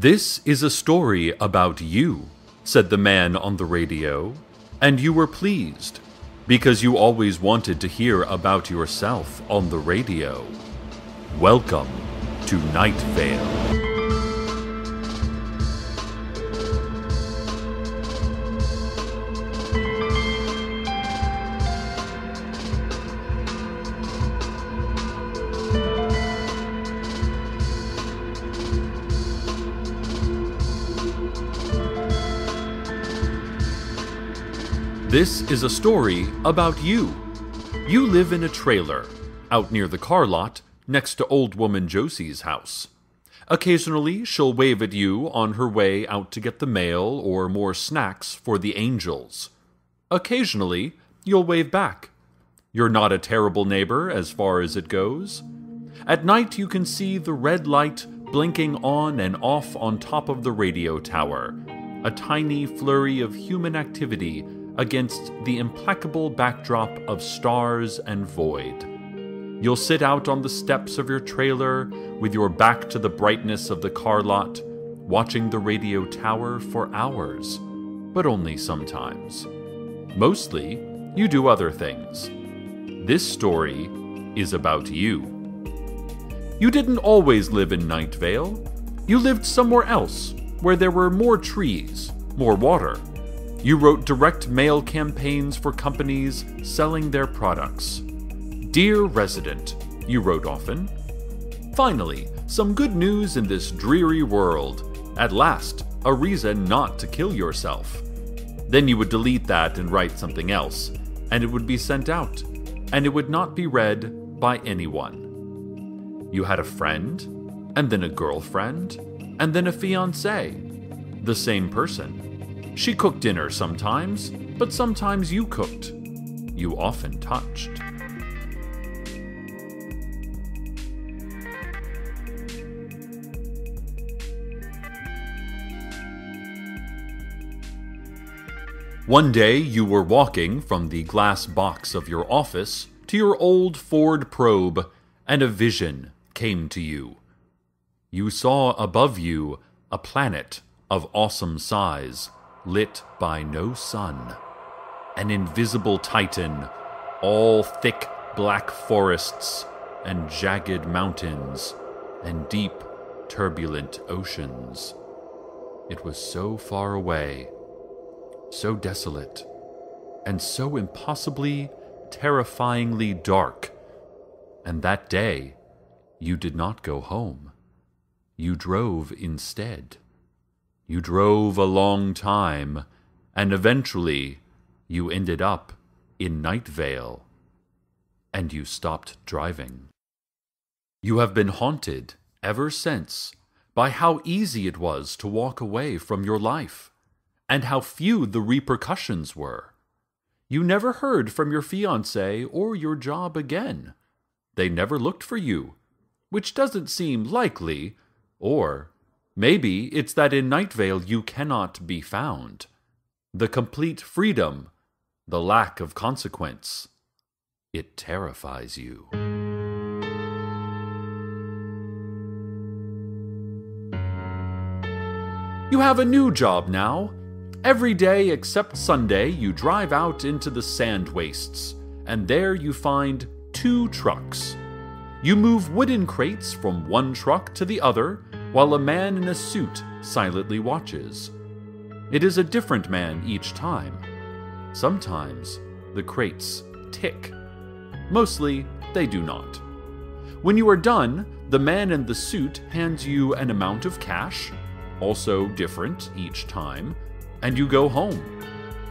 "This is a story about you," said the man on the radio, "and you were pleased, because you always wanted to hear about yourself on the radio. Welcome to Night Vale." This is a story about you. You live in a trailer, out near the car lot, next to Old Woman Josie's house. Occasionally, she'll wave at you on her way out to get the mail or more snacks for the angels. Occasionally, you'll wave back. You're not a terrible neighbor as far as it goes. At night, you can see the red light blinking on and off on top of the radio tower, a tiny flurry of human activity against the implacable backdrop of stars and void. You'll sit out on the steps of your trailer with your back to the brightness of the car lot, watching the radio tower for hours, but only sometimes. Mostly, you do other things. This story is about you. You didn't always live in Night Vale. You lived somewhere else, where there were more trees, more water. You wrote direct mail campaigns for companies selling their products. "Dear resident," you wrote often. "Finally, some good news in this dreary world. At last, a reason not to kill yourself." Then you would delete that and write something else, and it would be sent out, and it would not be read by anyone. You had a friend, and then a girlfriend, and then a fiancé. The same person. She cooked dinner sometimes, but sometimes you cooked. You often touched. One day you were walking from the glass box of your office to your old Ford Probe, and a vision came to you. You saw above you a planet of awesome size, lit by no sun. An invisible titan, all thick black forests and jagged mountains and deep, turbulent oceans. It was so far away, so desolate, and so impossibly, terrifyingly dark. And that day, you did not go home. You drove instead. You drove a long time, and eventually you ended up in Night Vale. And you stopped driving. You have been haunted ever since by how easy it was to walk away from your life, and how few the repercussions were. You never heard from your fiancé or your job again. They never looked for you, which doesn't seem likely, or maybe it's that in Night Vale you cannot be found. The complete freedom, the lack of consequence. It terrifies you. You have a new job now. Every day except Sunday you drive out into the sand wastes, and there you find 2 trucks. You move wooden crates from one truck to the other, while a man in a suit silently watches. It is a different man each time. Sometimes the crates tick. Mostly they do not. When you are done, the man in the suit hands you an amount of cash, also different each time, and you go home.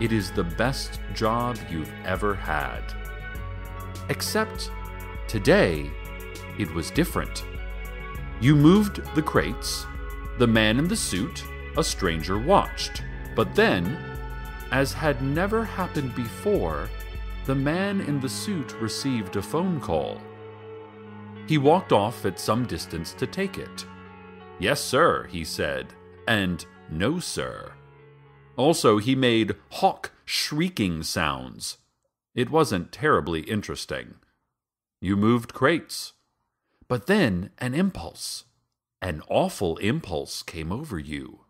It is the best job you've ever had. Except today, it was different. You moved the crates. The man in the suit, a stranger, watched. But then, as had never happened before, the man in the suit received a phone call. He walked off at some distance to take it. "Yes, sir," he said, and "No, sir." Also, he made hawk shrieking sounds. It wasn't terribly interesting. You moved crates. But then an impulse. an awful impulse came over you.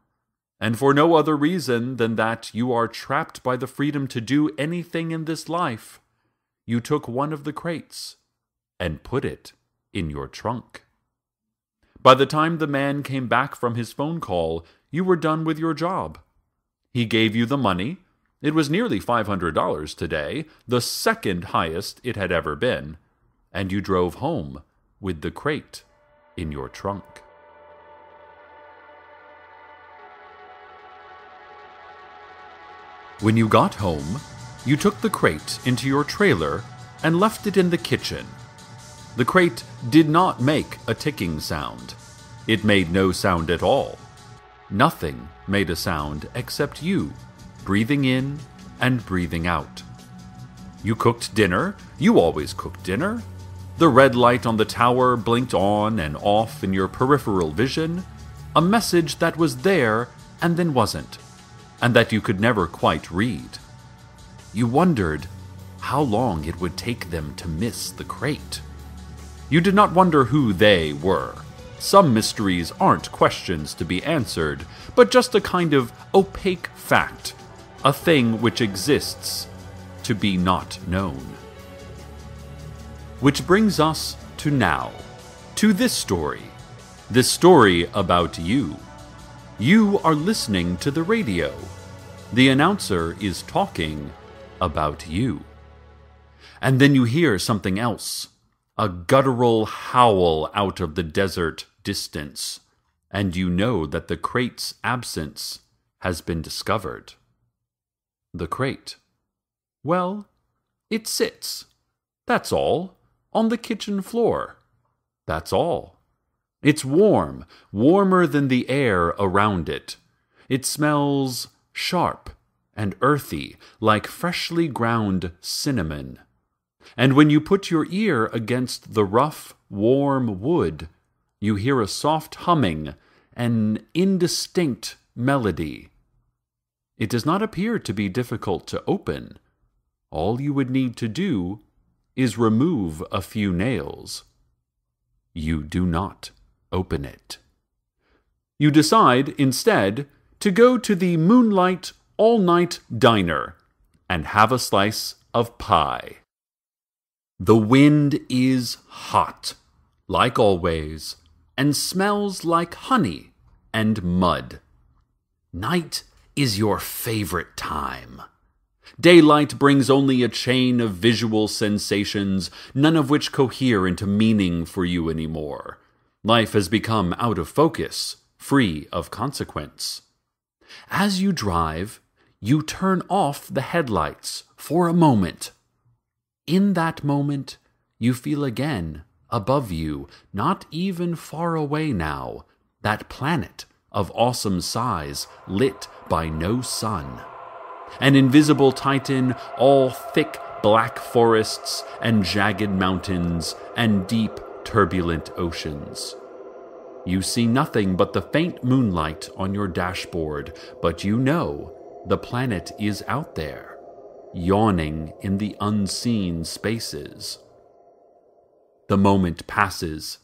And for no other reason than that you are trapped by the freedom to do anything in this life, you took one of the crates and put it in your trunk. By the time the man came back from his phone call, you were done with your job. He gave you the money. It was nearly $500 today, the second highest it had ever been, and you drove home with the crate in your trunk. When you got home, you took the crate into your trailer and left it in the kitchen. The crate did not make a ticking sound. It made no sound at all. Nothing made a sound except you, breathing in and breathing out. You cooked dinner. You always cook dinner. The red light on the tower blinked on and off in your peripheral vision, a message that was there and then wasn't, and that you could never quite read. You wondered how long it would take them to miss the crate. You did not wonder who they were. Some mysteries aren't questions to be answered, but just a kind of opaque fact, a thing which exists to be not known. Which brings us to now, to this story about you. You are listening to the radio. The announcer is talking about you. And then you hear something else, a guttural howl out of the desert distance, and you know that the crate's absence has been discovered. The crate. Well, it sits. That's all. On the kitchen floor. That's all. It's warm, warmer than the air around it. It smells sharp and earthy, like freshly ground cinnamon. And when you put your ear against the rough, warm wood, you hear a soft humming, an indistinct melody. It does not appear to be difficult to open. All you would need to do is remove a few nails. You do not open it. You decide, instead, to go to the Moonlight All-Night Diner and have a slice of pie. The wind is hot, like always, and smells like honey and mud. Night is your favorite time. Daylight brings only a chain of visual sensations, none of which cohere into meaning for you anymore. Life has become out of focus, free of consequence. As you drive, you turn off the headlights for a moment. In that moment, you feel again, above you, not even far away now, that planet of awesome size lit by no sun. An invisible titan, all thick black forests and jagged mountains and deep turbulent oceans. You see nothing but the faint moonlight on your dashboard, but you know the planet is out there, yawning in the unseen spaces. The moment passes.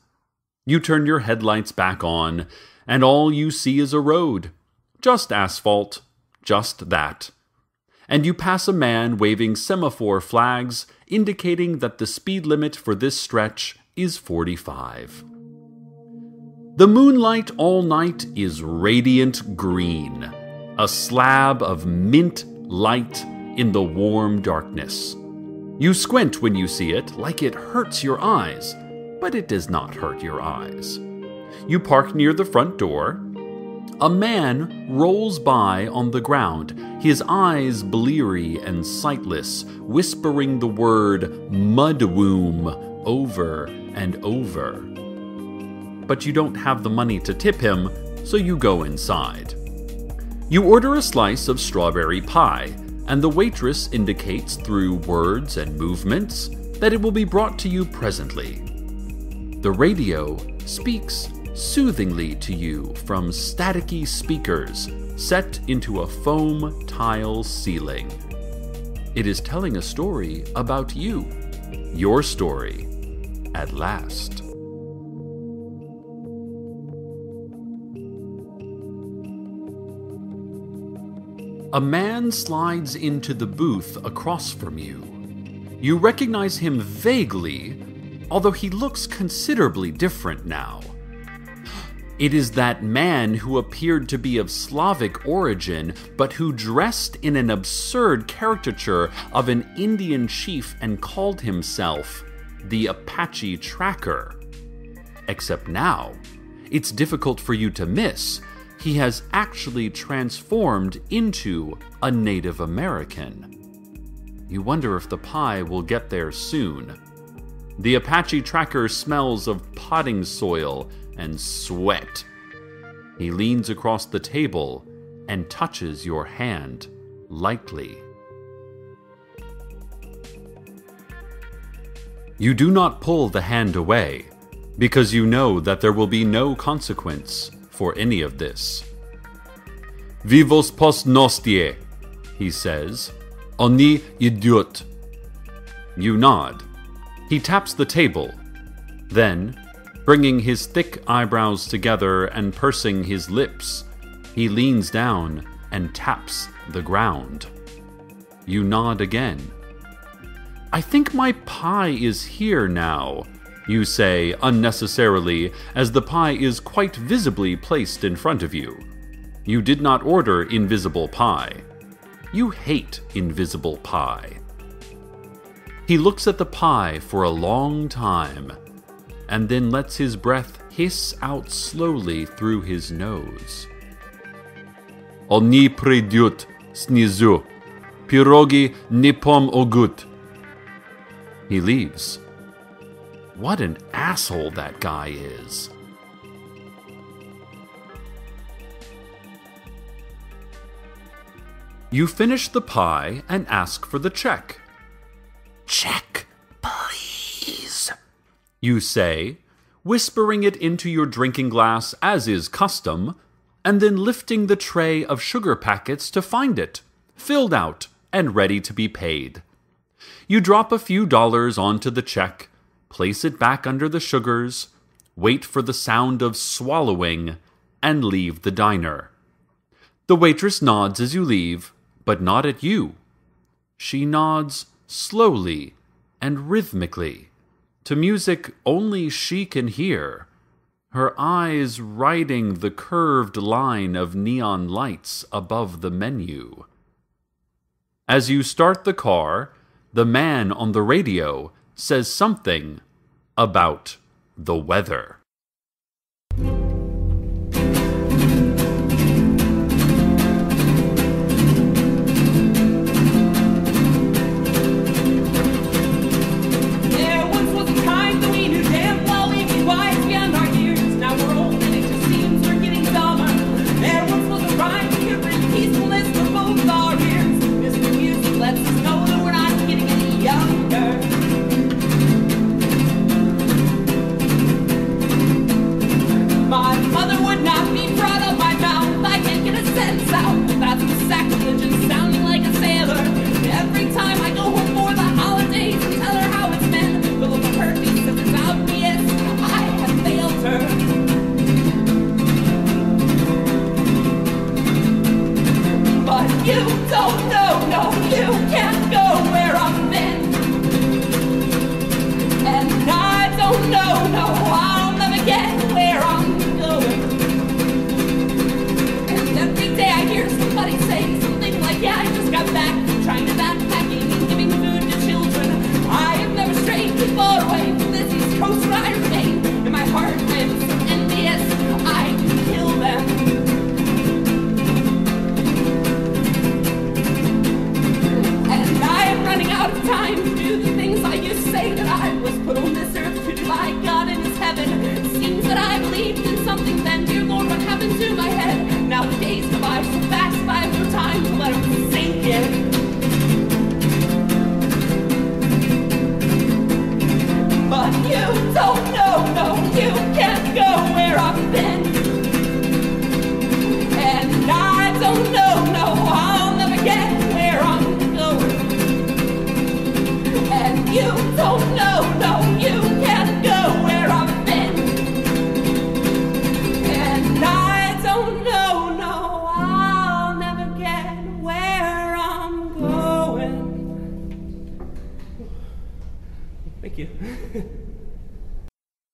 You turn your headlights back on, and all you see is a road. Just asphalt. Just that. And you pass a man waving semaphore flags, indicating that the speed limit for this stretch is 45. The moonlight all night is radiant green, a slab of mint light in the warm darkness. You squint when you see it, like it hurts your eyes, but it does not hurt your eyes. You park near the front door. A man rolls by on the ground, his eyes bleary and sightless, whispering the word mudwomb over and over. But you don't have the money to tip him, so you go inside. You order a slice of strawberry pie, and the waitress indicates through words and movements that it will be brought to you presently. The radio speaks soothingly to you from staticky speakers set into a foam tile ceiling. It is telling a story about you, your story, at last. a man slides into the booth across from you. You recognize him vaguely, although he looks considerably different now. It is that man who appeared to be of Slavic origin, but who dressed in an absurd caricature of an Indian chief and called himself the Apache Tracker. Except now, it's difficult for you to miss. He has actually transformed into a Native American. You wonder if the pie will get there soon. The Apache Tracker smells of potting soil and sweat. He leans across the table and touches your hand lightly. You do not pull the hand away, because you know that there will be no consequence for any of this. Vivos post nostie, he says. Oni idiot. You nod. He taps the table. Then, bringing his thick eyebrows together and pursing his lips, he leans down and taps the ground. You nod again. I think my pie is here now, you say unnecessarily, as the pie is quite visibly placed in front of you. You did not order invisible pie. You hate invisible pie. He looks at the pie for a long time, and then lets his breath hiss out slowly through his nose. Oni pridyut snizu, pirogi nipom ogut. He leaves. What an asshole that guy is. You finish the pie and ask for the check. Check, please, you say, whispering it into your drinking glass as is custom, and then lifting the tray of sugar packets to find it, filled out and ready to be paid. You drop a few dollars onto the check, place it back under the sugars, wait for the sound of swallowing, and leave the diner. The waitress nods as you leave, but not at you. She nods slowly and rhythmically, to music only she can hear, her eyes riding the curved line of neon lights above the menu. As you start the car, the man on the radio says something about the weather.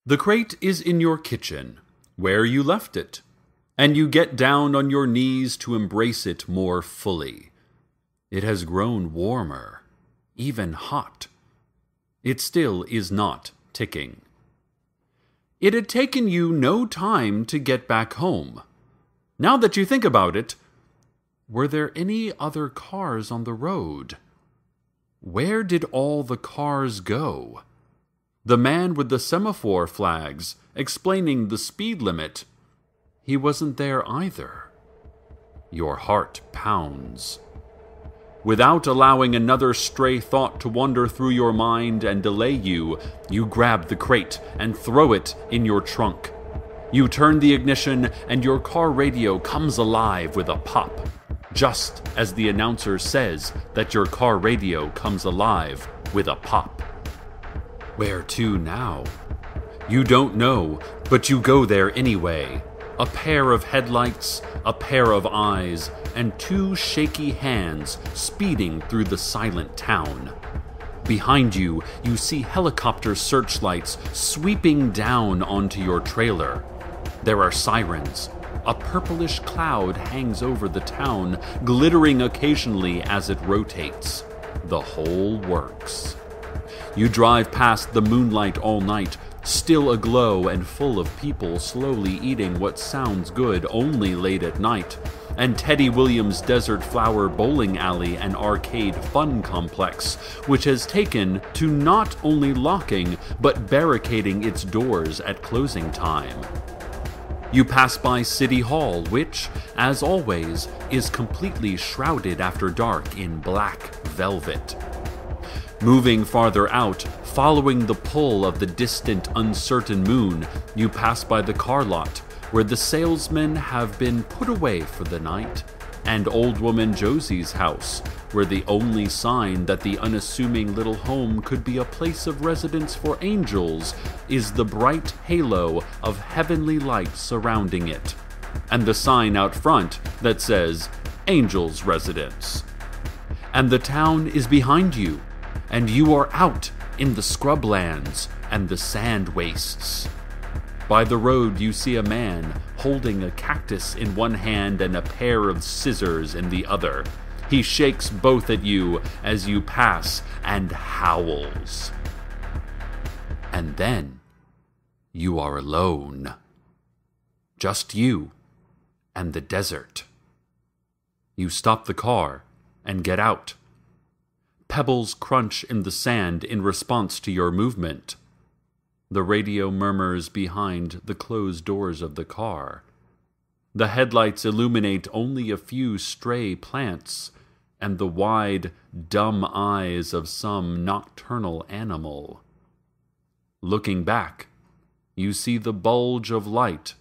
The crate is in your kitchen, where you left it, and you get down on your knees to embrace it more fully. It has grown warmer, even hot. It still is not ticking. It had taken you no time to get back home. Now that you think about it, were there any other cars on the road? Where did all the cars go? The man with the semaphore flags explaining the speed limit, he wasn't there either. Your heart pounds. Without allowing another stray thought to wander through your mind and delay you, you grab the crate and throw it in your trunk. You turn the ignition and your car radio comes alive with a pop, just as the announcer says that your car radio comes alive with a pop. Where to now? You don't know, but you go there anyway. A pair of headlights, a pair of eyes, and two shaky hands speeding through the silent town. Behind you, you see helicopter searchlights sweeping down onto your trailer. There are sirens. A purplish cloud hangs over the town, glittering occasionally as it rotates. The whole works. You drive past the moonlight all night, still aglow and full of people slowly eating what sounds good only late at night, and Teddy Williams' Desert Flower Bowling Alley and Arcade Fun Complex, which has taken to not only locking but barricading its doors at closing time. You pass by City Hall, which, as always, is completely shrouded after dark in black velvet. Moving farther out, following the pull of the distant, uncertain moon, you pass by the car lot, where the salesmen have been put away for the night, and Old Woman Josie's house, where the only sign that the unassuming little home could be a place of residence for angels is the bright halo of heavenly light surrounding it, and the sign out front that says, Angels Residence. And the town is behind you, and you are out in the scrublands and the sand wastes. By the road you see a man holding a cactus in one hand and a pair of scissors in the other. He shakes both at you as you pass and howls. And then you are alone. Just you and the desert. You stop the car and get out. Pebbles crunch in the sand in response to your movement. The radio murmurs behind the closed doors of the car. The headlights illuminate only a few stray plants and the wide, dumb eyes of some nocturnal animal. Looking back, you see the bulge of light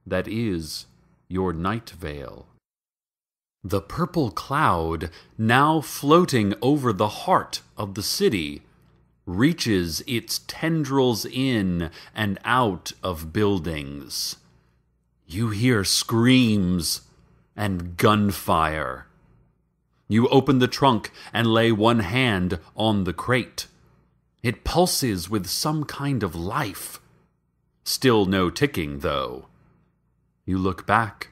that is your night veil. The purple cloud, now floating over the heart of the city, reaches its tendrils in and out of buildings. You hear screams and gunfire. You open the trunk and lay one hand on the crate. It pulses with some kind of life. Still no ticking, though. You look back.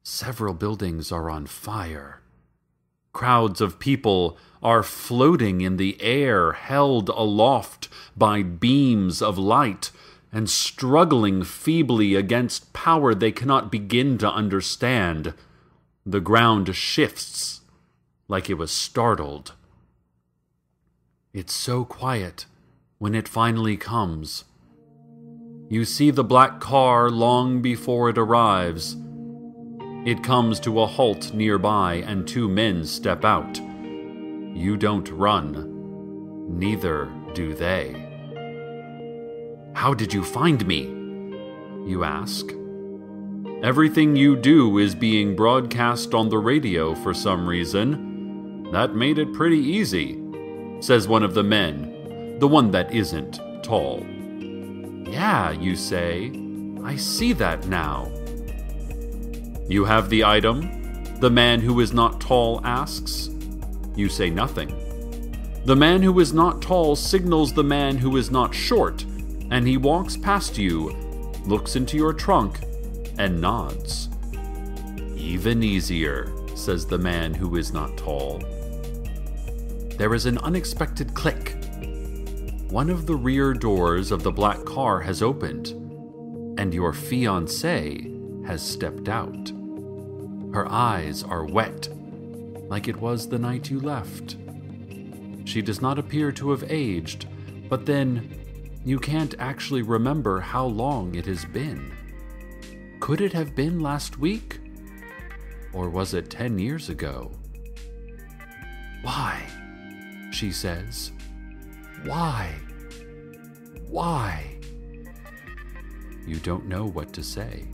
Several buildings are on fire. Crowds of people are floating in the air, held aloft by beams of light, and struggling feebly against power they cannot begin to understand. The ground shifts like it was startled. It's so quiet when it finally comes. You see the black car long before it arrives. It comes to a halt nearby and two men step out. You don't run. Neither do they. How did you find me? You ask. Everything you do is being broadcast on the radio for some reason. That made it pretty easy, says one of the men, the one that isn't tall. Yeah, you say. I see that now. You have the item? The man who is not tall asks. You say nothing. The man who is not tall signals the man who is not short, and he walks past you, looks into your trunk, and nods. "Even easier," says the man who is not tall. There is an unexpected click. One of the rear doors of the black car has opened, and your fiancée has stepped out. Her eyes are wet, like it was the night you left. She does not appear to have aged, but then you can't actually remember how long it has been. Could it have been last week? Or was it 10 years ago? "Why?" she says. "Why? Why?" You don't know what to say.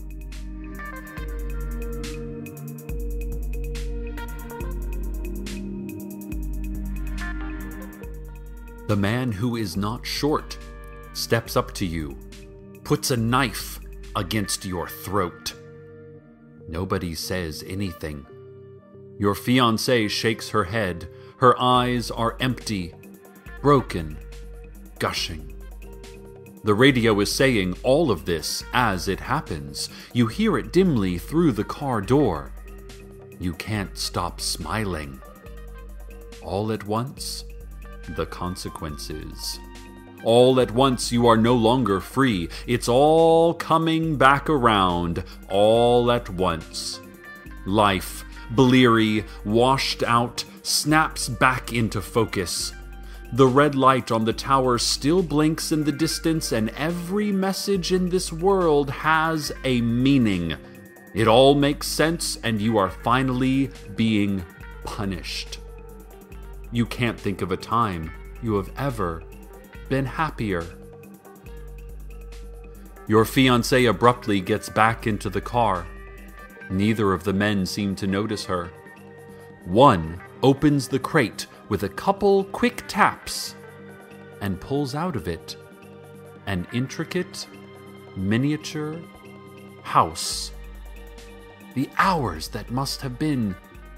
The man who is not short steps up to you, puts a knife against your throat. Nobody says anything. Your fiancée shakes her head. Her eyes are empty, broken, gushing. The radio is saying all of this as it happens. You hear it dimly through the car door. You can't stop smiling. All at once, the consequences. All at once, you are no longer free. It's all coming back around, all at once. Life, bleary, washed out, snaps back into focus. The red light on the tower still blinks in the distance, and every message in this world has a meaning. It all makes sense, and you are finally being punished. You can't think of a time you have ever been happier. Your fiancé abruptly gets back into the car. Neither of the men seem to notice her. One opens the crate with a couple quick taps and pulls out of it an intricate, miniature house. The hours that must have been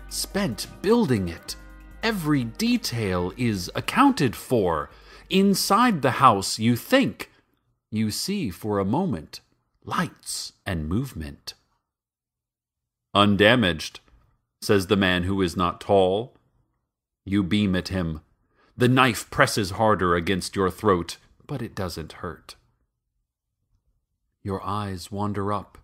spent building it. Every detail is accounted for. Inside the house, you think. You see for a moment lights and movement. "Undamaged," says the man who is not tall. You beam at him. The knife presses harder against your throat, but it doesn't hurt. Your eyes wander up,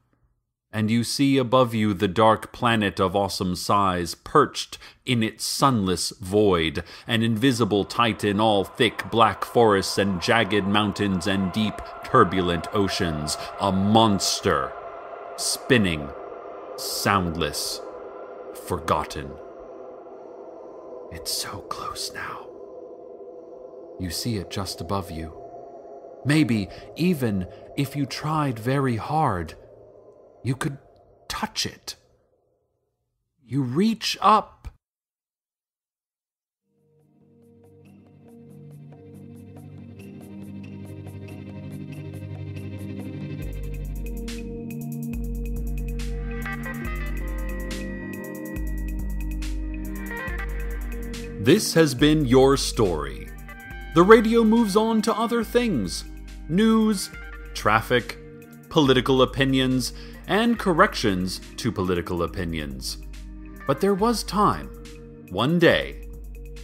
and you see above you the dark planet of awesome size, perched in its sunless void, an invisible titan, all thick black forests and jagged mountains and deep, turbulent oceans, a monster, spinning, soundless, forgotten. It's so close now. You see it just above you. Maybe, even if you tried very hard, you could touch it. You reach up. This has been your story. The radio moves on to other things. News, traffic, political opinions, and corrections to political opinions. But there was time, one day,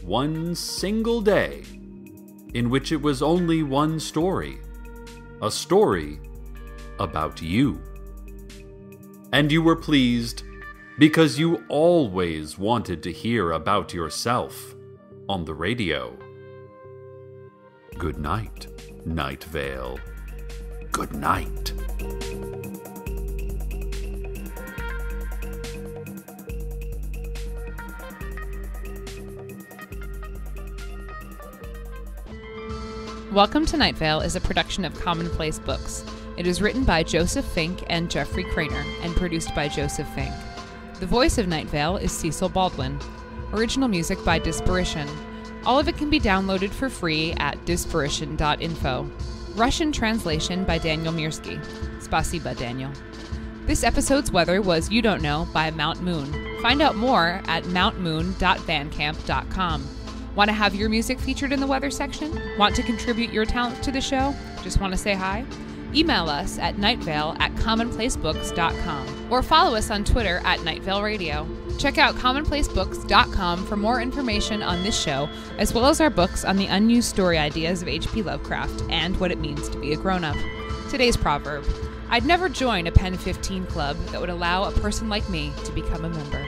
one single day, in which it was only one story. A story about you. And you were pleased because you always wanted to hear about yourself on the radio. Good night, Night Vale. Good night. Welcome to Night Vale is a production of Commonplace Books. It is written by Joseph Fink and Jeffrey Craner and produced by Joseph Fink. The voice of Night Vale is Cecil Baldwin. Original music by Disparition. All of it can be downloaded for free at disparition.info. Russian translation by Daniel Mirsky. Spasiba, Daniel. This episode's weather was You Don't Know by Mount Moon. Find out more at mountmoon.bandcamp.com. Want to have your music featured in the weather section? Want to contribute your talent to the show? Just want to say hi? Email us at nightvale@commonplacebooks.com or follow us on Twitter at Nightvale Radio. Check out commonplacebooks.com for more information on this show, as well as our books on the unused story ideas of H.P. Lovecraft and what it means to be a grown-up. Today's proverb: I'd never join a Pen 15 club that would allow a person like me to become a member.